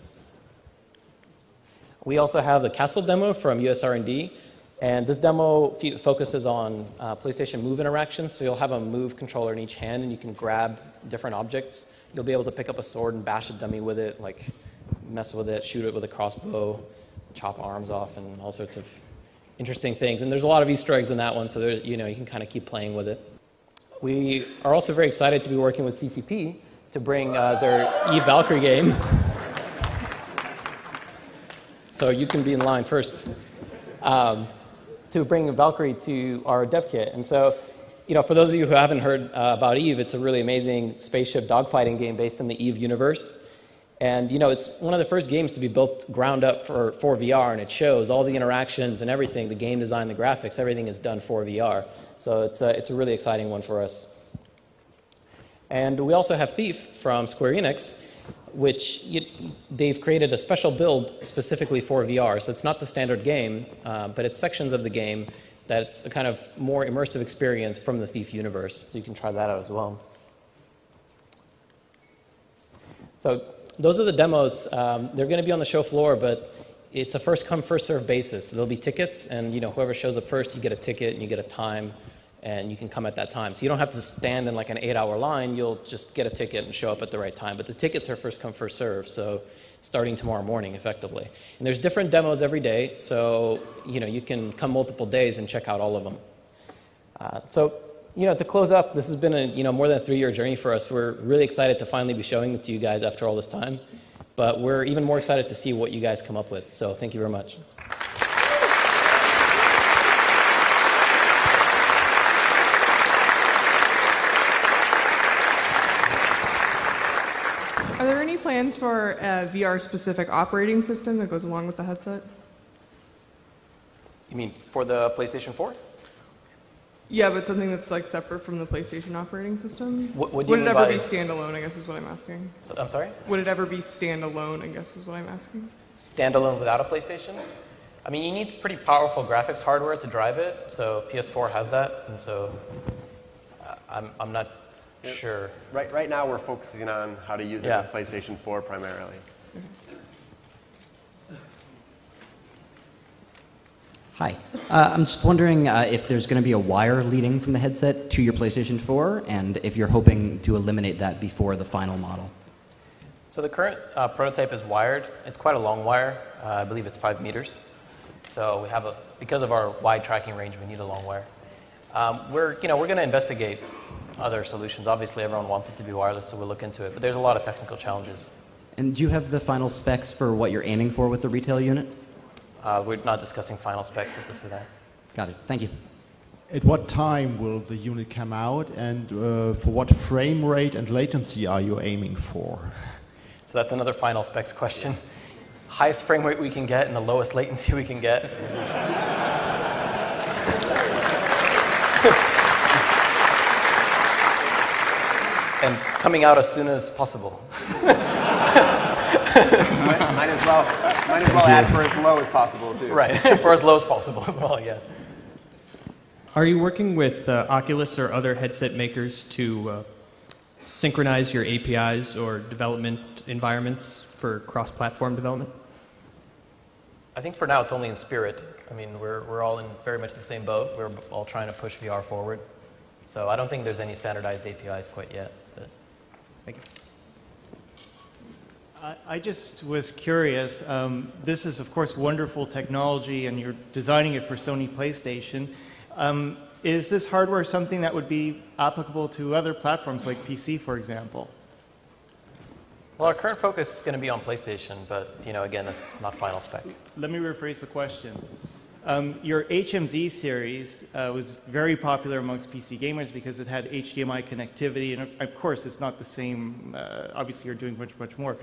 We also have the Castle demo from US R&D. And this demo focuses on PlayStation Move interactions. So you'll have a Move controller in each hand, and you can grab different objects. You'll be able to pick up a sword and bash a dummy with it, like mess with it, shoot it with a crossbow, chop arms off, and all sorts of interesting things. And there's a lot of Easter eggs in that one, so there, you can kind of keep playing with it. We are also very excited to be working with CCP to bring their Eve Valkyrie game. So you can be in line first. To bring Valkyrie to our dev kit. And so, for those of you who haven't heard about Eve, it's a really amazing spaceship dogfighting game based in the Eve universe. And, it's one of the first games to be built ground up for VR, and it shows all the interactions and everything, the game design, the graphics, everything is done for VR. So it's a really exciting one for us. And we also have Thief from Square Enix, which they've created a special build specifically for VR. So it's not the standard game, but it's sections of the game that's a kind of more immersive experience from the Thief universe. So you can try that out as well. So those are the demos. They're going to be on the show floor, but it's a first come, first served basis. So there'll be tickets, and whoever shows up first, you get a ticket and you get a time, and you can come at that time. So you don't have to stand in like an 8-hour line. You'll just get a ticket and show up at the right time. But the tickets are first come, first served. So starting tomorrow morning, effectively. And there's different demos every day, so you can come multiple days and check out all of them. To close up, this has been a more than a 3-year journey for us. We're really excited to finally be showing it to you guys after all this time, but we're even more excited to see what you guys come up with. So thank you very much. Are there any plans for a VR-specific operating system that goes along with the headset? You mean for the PlayStation 4? Yeah, but something that's like separate from the PlayStation operating system? What do you Would it mean ever by- be standalone, I guess is what I'm asking. I'm sorry? Would it ever be standalone, I guess is what I'm asking. Standalone without a PlayStation? I mean, you need pretty powerful graphics hardware to drive it, so PS4 has that, and so I'm not sure. Right now, we're focusing on how to use it Yeah. with PlayStation 4 primarily. Hi. I'm just wondering if there's going to be a wire leading from the headset to your PlayStation 4, and if you're hoping to eliminate that before the final model. So the current prototype is wired. It's quite a long wire. I believe it's 5 meters. So we have because of our wide tracking range, we need a long wire. We're going to investigate other solutions. Obviously, everyone wants it to be wireless, so we'll look into it. But there's a lot of technical challenges. And do you have the final specs for what you're aiming for with the retail unit? We're not discussing final specs at this event. Got it. Thank you. At what time will the unit come out, and for what frame rate and latency are you aiming for? So that's another final specs question. Highest frame rate we can get and the lowest latency we can get. And coming out as soon as possible. Might as well add for as low as possible, too. Right, for as low as possible as well, yeah. Are you working with Oculus or other headset makers to synchronize your APIs or development environments for cross-platform development? I think for now it's only in spirit. I mean, we're all in very much the same boat. We're all trying to push VR forward. So I don't think there's any standardized APIs quite yet. But thank you. I just was curious. This is, of course, wonderful technology, and you're designing it for Sony PlayStation. Is this hardware something that would be applicable to other platforms like PC, for example? Well, our current focus is going to be on PlayStation, but again, that's not final spec. Let me rephrase the question. Your HMZ series was very popular amongst PC gamers because it had HDMI connectivity, and of course, it's not the same. Obviously, you're doing much more.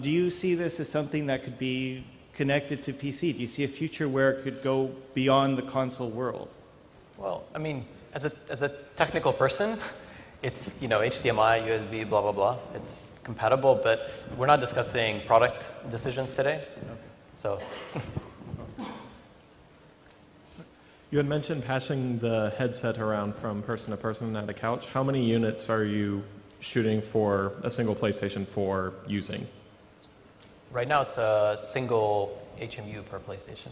Do you see this as something that could be connected to PC? Do you see a future where it could go beyond the console world? Well, I mean, as a technical person, it's HDMI, USB, blah blah blah. It's compatible, but we're not discussing product decisions today. Okay. So. You had mentioned passing the headset around from person to person at a couch. How many units are you shooting for a single PlayStation 4 using? Right now, it's a single HMU per PlayStation.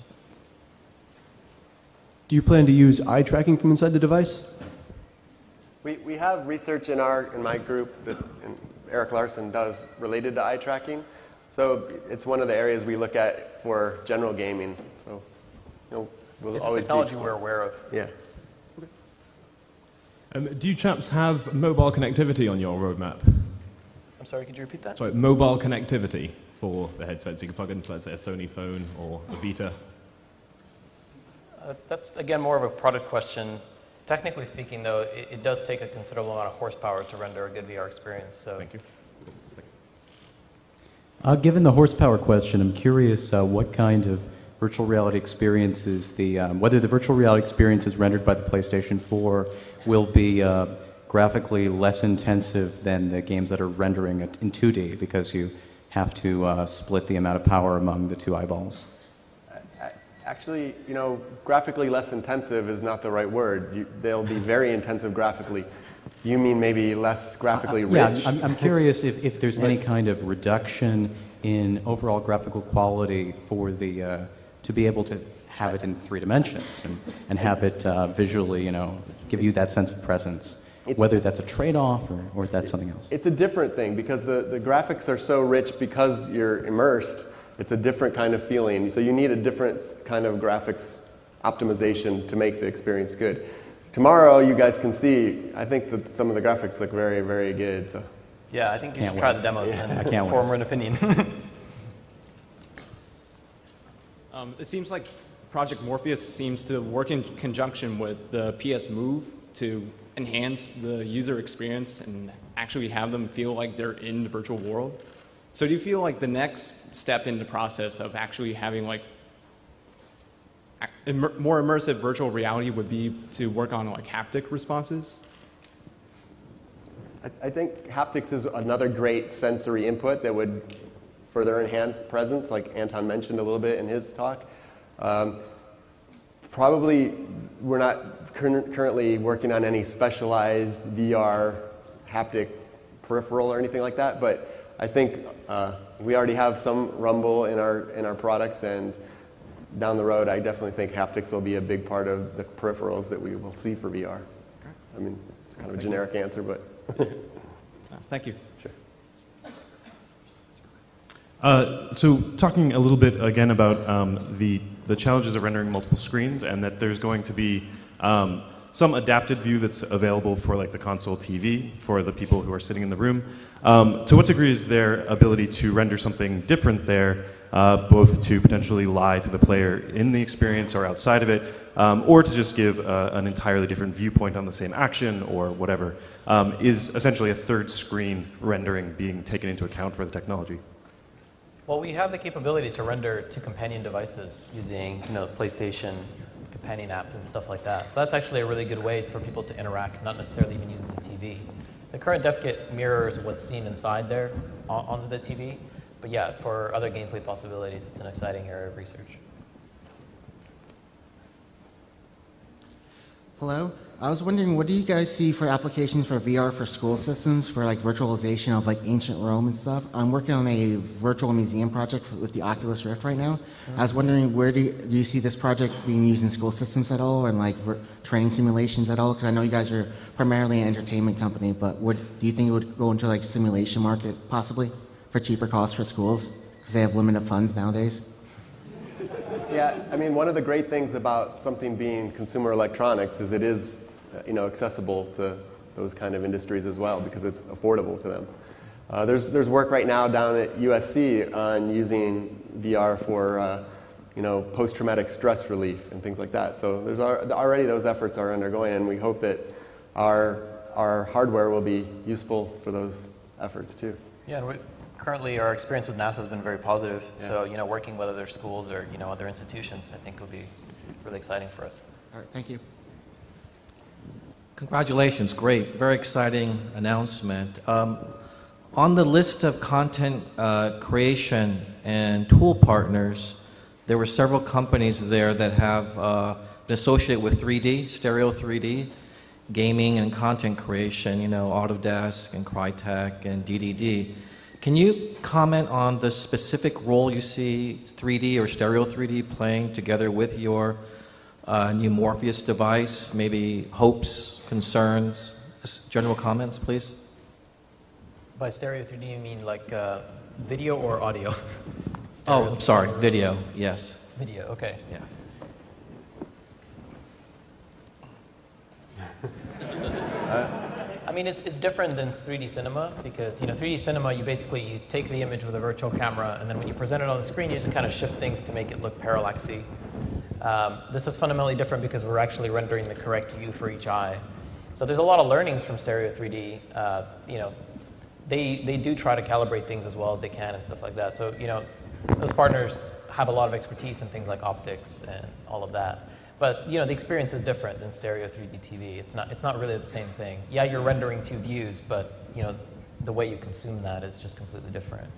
Do you plan to use eye tracking from inside the device? We have research in my group that Eric Larson does related to eye tracking. So it's one of the areas we look at for general gaming. So we'll It's always technology we're aware of. Yeah. Do you chaps have mobile connectivity on your roadmap? I'm sorry, could you repeat that? Sorry, mobile connectivity for the headsets. You can plug into, let's say, a Sony phone or a Vita. That's, again, more of a product question. Technically speaking, though, it does take a considerable amount of horsepower to render a good VR experience. So. Thank you. Given the horsepower question, I'm curious what kind of virtual reality experiences, whether the virtual reality experiences rendered by the PlayStation 4 will be graphically less intensive than the games that are rendering it in 2D, because you have to split the amount of power among the two eyeballs. Actually, graphically less intensive is not the right word. They'll be very intensive graphically. You mean maybe less graphically rich? Yeah, I'm curious if there's any kind of reduction in overall graphical quality for the to be able to have it in 3 dimensions and have it visually, give you that sense of presence. Whether that's a trade-off or if that's something else. It's a different thing because the graphics are so rich because you're immersed. It's a different kind of feeling. So you need a different kind of graphics optimization to make the experience good. Tomorrow, you guys can see, I think that some of the graphics look very, very good. So. Yeah, I think you should try the demos and form an opinion. It seems like Project Morpheus seems to work in conjunction with the PS Move to enhance the user experience and actually have them feel like they're in the virtual world. So do you feel like the next step in the process of actually having like more immersive virtual reality would be to work on like haptic responses? I think haptics is another great sensory input that would further enhance presence, like Anton mentioned a little bit in his talk. Probably we're not currently working on any specialized VR haptic peripheral or anything like that, but I think we already have some rumble in our products, and down the road I definitely think haptics will be a big part of the peripherals that we will see for VR. I mean, it's kind of a generic answer, but... Thank you. Sure. So talking a little bit again about the challenges of rendering multiple screens, and that there's going to be some adapted view that's available for like the console TV for the people who are sitting in the room. To what degree is there ability to render something different there, both to potentially lie to the player in the experience or outside of it, or to just give an entirely different viewpoint on the same action or whatever? Is essentially a third screen rendering being taken into account for the technology? Well, we have the capability to render to companion devices using, PlayStation companion apps and stuff like that. So that's actually a really good way for people to interact, not necessarily even using the TV. The current dev kit mirrors what's seen inside there onto the TV. But yeah, for other gameplay possibilities, it's an exciting area of research. Hello. I was wondering, what do you guys see for applications for VR for school systems for like virtualization of like ancient Rome and stuff? I'm working on a virtual museum project with the Oculus Rift right now. I was wondering, where do you see this project being used in school systems at all, and like training simulations at all? Because I know you guys are primarily an entertainment company, but do you think it would go into like simulation market possibly for cheaper costs for schools because they have limited funds nowadays? Yeah, I mean, one of the great things about something being consumer electronics is it is, accessible to those kind of industries as well because it's affordable to them. There's work right now down at USC on using VR for, post-traumatic stress relief and things like that. So there's already those efforts are undergoing, and we hope that our hardware will be useful for those efforts too. Yeah. Currently, our experience with NASA has been very positive. Yeah. So, working with other schools or, other institutions, I think will be really exciting for us. All right, thank you. Congratulations, great, very exciting announcement. On the list of content creation and tool partners, there were several companies there that have been associated with 3D, stereo 3D, gaming and content creation, Autodesk and Crytek and DDD. Can you comment on the specific role you see 3D or stereo 3D playing together with your new Morpheus device? Maybe hopes, concerns, just general comments, please? By stereo 3D, you mean like video or audio? Oh, I'm sorry, video, yes. Video, okay. Yeah. I mean, it's different than 3D cinema because, 3D cinema, you take the image with a virtual camera, and then when you present it on the screen, you just kind of shift things to make it look parallaxy. This is fundamentally different because we're actually rendering the correct view for each eye. So there's a lot of learnings from stereo 3D. They do try to calibrate things as well as they can and stuff like that. So, those partners have a lot of expertise in things like optics and all of that. But the experience is different than stereo 3D TV. It's not really the same thing. Yeah, you're rendering two views, but the way you consume that is just completely different.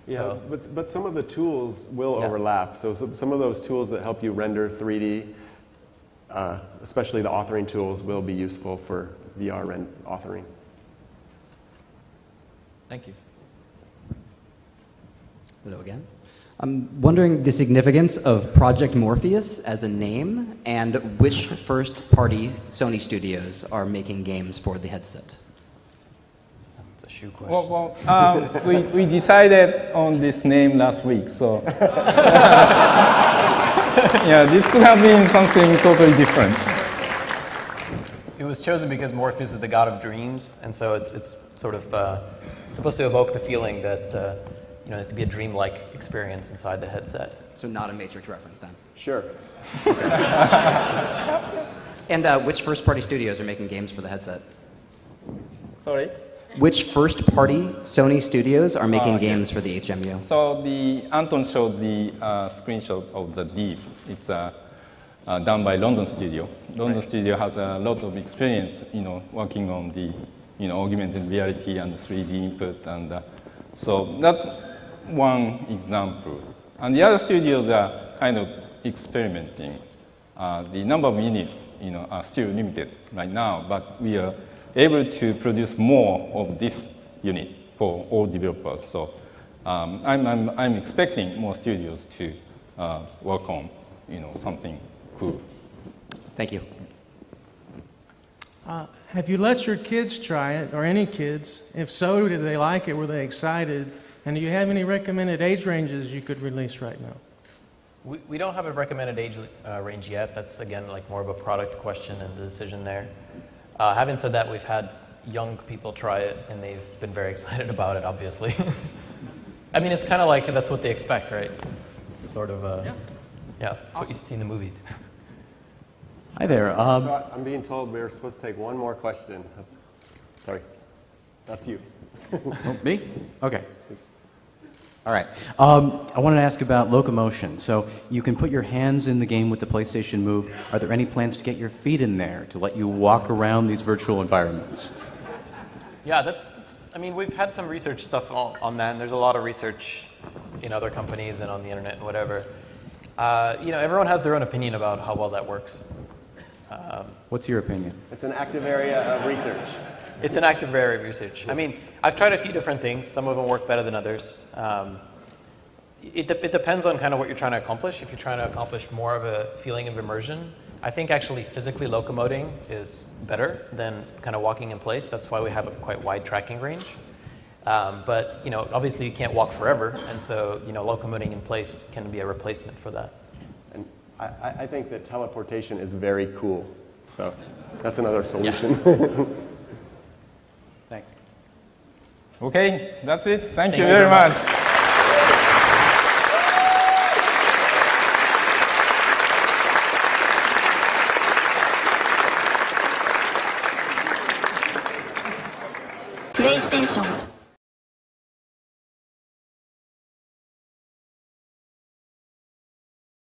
Yeah, but some of the tools will overlap. So some of those tools that help you render 3D, especially the authoring tools, will be useful for VR authoring. Thank you. Hello again. I'm wondering the significance of Project Morpheus as a name and which first-party Sony studios are making games for the headset. That's a shoe question. We decided on this name last week, so yeah, this could have been something totally different. It was chosen because Morpheus is the god of dreams, and so it's sort of supposed to evoke the feeling that it could be a dreamlike experience inside the headset. So not a Matrix reference then? Sure. And which first-party studios are making games for the headset? Sorry? Which first-party Sony studios are making games for the HMU? So Anton showed the screenshot of the Deep. It's done by London studio. London studio has a lot of experience, working on the, augmented reality and 3D input, and so that's one example. And the other studios are kind of experimenting. The number of units, are still limited right now, but we are able to produce more of this unit for all developers. So I'm expecting more studios to work on, something cool. Thank you. Have you let your kids try it, or any kids? If so, did they like it? Were they excited? And do you have any recommended age ranges you could release right now? We don't have a recommended age range yet. That's, again, like more of a product question and the decision there. Having said that, we've had young people try it, and they've been very excited about it, obviously. I mean, it's kind of like that's what they expect, right? It's sort of, yeah, it's what you see in the movies. Hi there. So I'm being told we're supposed to take one more question. Sorry, that's you. Oh, me? Okay. All right. I wanted to ask about locomotion. So you can put your hands in the game with the PlayStation Move. Are there any plans to get your feet in there to let you walk around these virtual environments? Yeah, I mean, we've had some research stuff on that, and there's a lot of research in other companies and on the internet and whatever. Everyone has their own opinion about how well that works. What's your opinion? It's an active area of research. It's an active area of research. I mean, I've tried a few different things. Some of them work better than others. It depends on kind of what you're trying to accomplish. If you're trying to accomplish more of a feeling of immersion, I think actually physically locomoting is better than kind of walking in place. That's why we have a quite wide tracking range. But obviously you can't walk forever, and so locomoting in place can be a replacement for that. And I think that teleportation is very cool. So that's another solution. Yeah. Thanks. Okay, that's it. Thank you very much. PlayStation